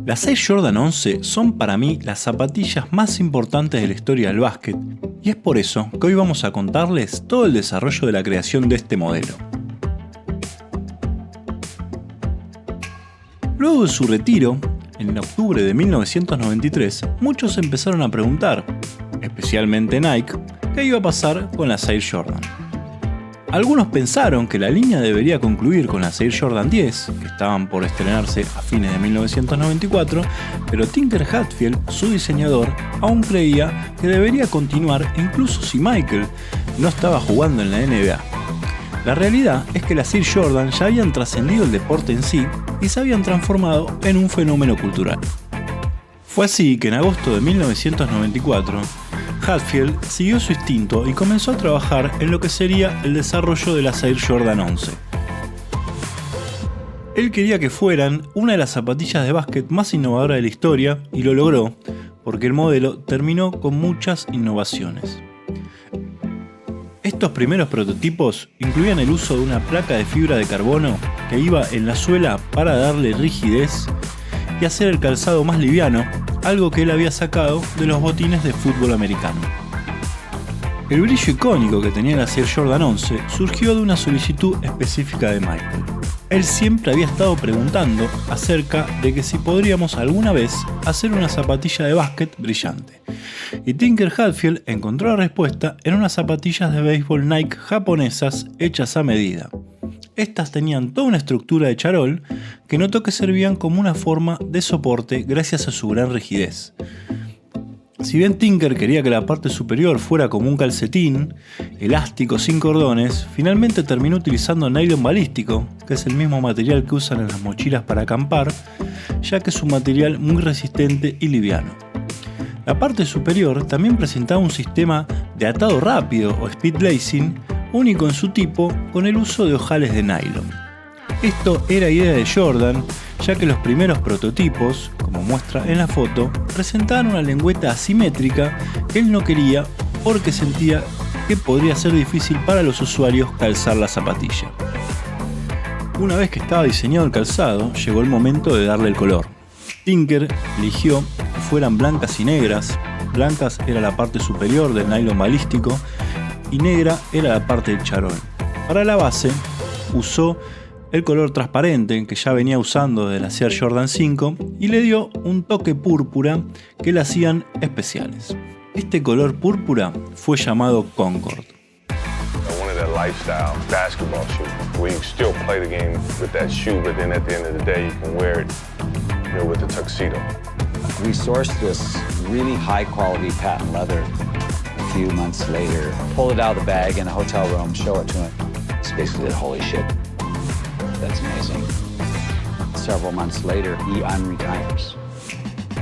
Las Air Jordan 11 son para mí las zapatillas más importantes de la historia del básquet, y es por eso que hoy vamos a contarles todo el desarrollo de la creación de este modelo. Luego de su retiro, en octubre de 1993, muchos empezaron a preguntar, especialmente Nike, qué iba a pasar con las Air Jordan. Algunos pensaron que la línea debería concluir con las Air Jordan 10, que estaban por estrenarse a fines de 1994, pero Tinker Hatfield, su diseñador, aún creía que debería continuar incluso si Michael no estaba jugando en la NBA. La realidad es que las Air Jordan ya habían trascendido el deporte en sí y se habían transformado en un fenómeno cultural. Fue así que en agosto de 1994, Hatfield siguió su instinto y comenzó a trabajar en lo que sería el desarrollo de las Air Jordan 11. Él quería que fueran una de las zapatillas de básquet más innovadoras de la historia y lo logró, porque el modelo terminó con muchas innovaciones. Estos primeros prototipos incluían el uso de una placa de fibra de carbono que iba en la suela para darle rigidez y hacer el calzado más liviano, algo que él había sacado de los botines de fútbol americano. El brillo icónico que tenía la Air Jordan 11 surgió de una solicitud específica de Michael. Él siempre había estado preguntando acerca de que si podríamos alguna vez hacer una zapatilla de básquet brillante. Y Tinker Hatfield encontró la respuesta en unas zapatillas de béisbol Nike japonesas hechas a medida. Estas tenían toda una estructura de charol que notó que servían como una forma de soporte gracias a su gran rigidez. Si bien Tinker quería que la parte superior fuera como un calcetín, elástico sin cordones, finalmente terminó utilizando nylon balístico, que es el mismo material que usan en las mochilas para acampar, ya que es un material muy resistente y liviano. La parte superior también presentaba un sistema de atado rápido o speed lacing, único en su tipo, con el uso de ojales de nylon. Esto era idea de Jordan, ya que los primeros prototipos, como muestra en la foto, presentaban una lengüeta asimétrica que él no quería porque sentía que podría ser difícil para los usuarios calzar la zapatilla. Una vez que estaba diseñado el calzado, llegó el momento de darle el color. Tinker eligió que fueran blancas y negras. Blancas era la parte superior del nylon balístico y negra era la parte del charol. Para la base usó el color transparente que ya venía usando de la Air Jordan 5 y le dio un toque púrpura que le hacían especiales. Este color púrpura fue llamado Concord. Lifestyle basketball shoe where you can still play the game with that shoe, but then at the end of the day you can wear it, with the tuxedo. We sourced this really high quality patent leather a few months later, pull it out of the bag in a hotel room, show it to him. It's basically holy shit, that's amazing. Several months later he unretires.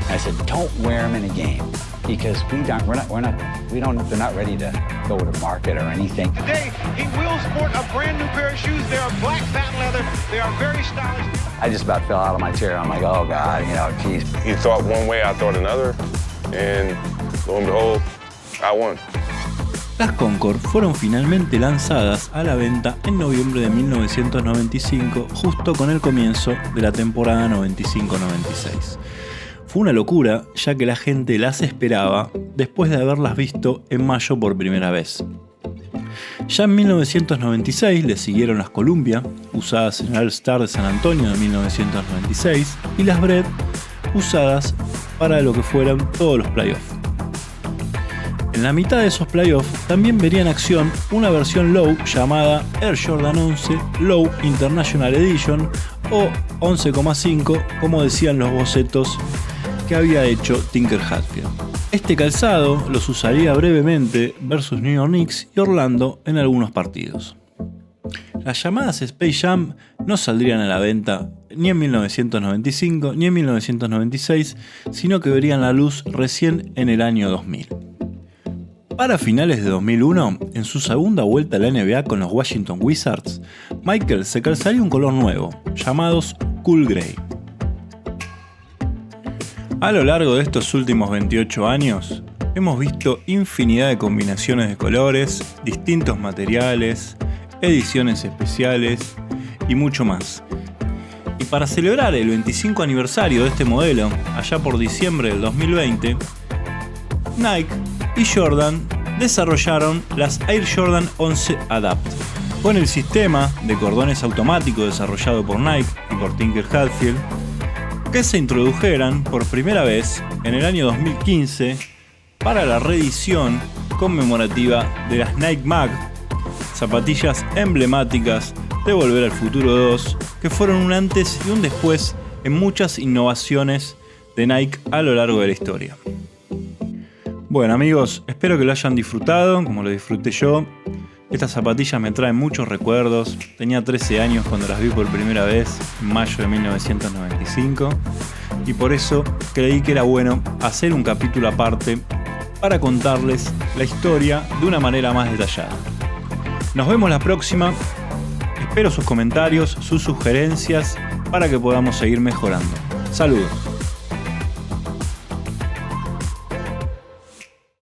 I said, don't wear them in a game because they're not ready to go to market or anything. Today, he will sport a brand new pair of shoes. They are black patent leather. They are very stylish. I just about fell out of my chair. I'm like, oh God, geez. He thought one way, I thought another, and lo and behold, I won. Las Concord fueron finalmente lanzadas a la venta en noviembre de 1995, justo con el comienzo de la temporada 95-96. Fue una locura, ya que la gente las esperaba después de haberlas visto en mayo por primera vez. Ya en 1996 le siguieron las Columbia, usadas en el All-Star de San Antonio de 1996, y las Bred, usadas para lo que fueran todos los playoffs. En la mitad de esos playoffs también vería en acción una versión Low llamada Air Jordan 11 Low International Edition o 11,5, como decían los bocetos que había hecho Tinker Hatfield. Este calzado los usaría brevemente versus New York Knicks y Orlando en algunos partidos. Las llamadas Space Jam no saldrían a la venta ni en 1995 ni en 1996, sino que verían la luz recién en el año 2000. Para finales de 2001, en su segunda vuelta a la NBA con los Washington Wizards, Michael se calzaría un color nuevo, llamados Cool Grey. A lo largo de estos últimos 28 años, hemos visto infinidad de combinaciones de colores, distintos materiales, ediciones especiales y mucho más. Y para celebrar el 25 aniversario de este modelo, allá por diciembre del 2020, Nike y Jordan desarrollaron las Air Jordan 11 Adapt, con el sistema de cordones automáticos desarrollado por Nike y por Tinker Hatfield, que se introdujeran por primera vez en el año 2015 para la reedición conmemorativa de las Nike Mag, zapatillas emblemáticas de Volver al Futuro 2, que fueron un antes y un después en muchas innovaciones de Nike a lo largo de la historia. Bueno amigos, espero que lo hayan disfrutado como lo disfruté yo. Estas zapatillas me traen muchos recuerdos. Tenía 13 años cuando las vi por primera vez, en mayo de 1995, y por eso creí que era bueno hacer un capítulo aparte para contarles la historia de una manera más detallada. Nos vemos la próxima. Espero sus comentarios, sus sugerencias para que podamos seguir mejorando. Saludos.